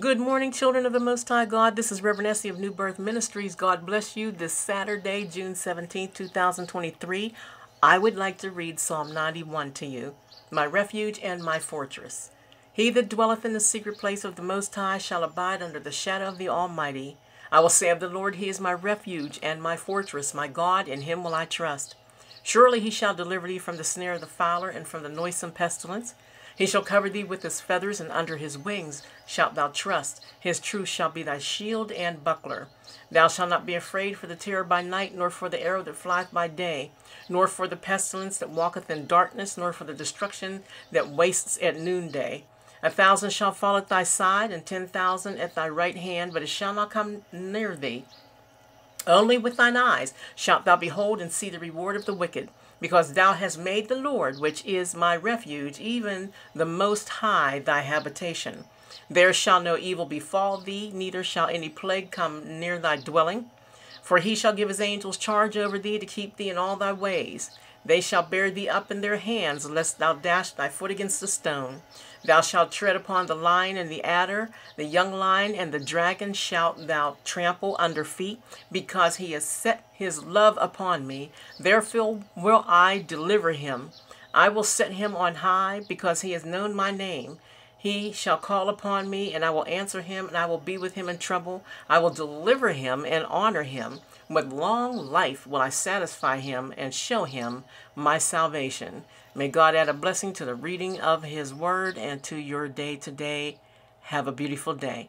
Good morning, children of the Most High God. This is RevEssie of New Birth Ministries. God bless you this Saturday, June 17th, 2023. I would like to read Psalm 91 to you, my refuge and my fortress. He that dwelleth in the secret place of the Most High shall abide under the shadow of the Almighty. I will say of the Lord, He is my refuge and my fortress, my God, in Him will I trust. Surely He shall deliver thee from the snare of the fowler and from the noisome pestilence. He shall cover thee with his feathers, and under his wings shalt thou trust. His truth shall be thy shield and buckler. Thou shalt not be afraid for the terror by night, nor for the arrow that flieth by day, nor for the pestilence that walketh in darkness, nor for the destruction that wastes at noonday. 1,000 shall fall at thy side, and 10,000 at thy right hand, but it shall not come near thee. Only with thine eyes shalt thou behold and see the reward of the wicked, because thou hast made the Lord, which is my refuge, even the Most High, thy habitation. There shall no evil befall thee, neither shall any plague come near thy dwelling. For he shall give his angels charge over thee to keep thee in all thy ways. They shall bear thee up in their hands, lest thou dash thy foot against a stone. Thou shalt tread upon the lion and the adder, the young lion and the dragon shalt thou trample under feet, because he has set his love upon me. Therefore will I deliver him. I will set him on high, because he has known my name. He shall call upon me, and I will answer him, and I will be with him in trouble. I will deliver him and honor him. With long life will I satisfy him and show him my salvation. May God add a blessing to the reading of His Word and to your day today. Have a beautiful day.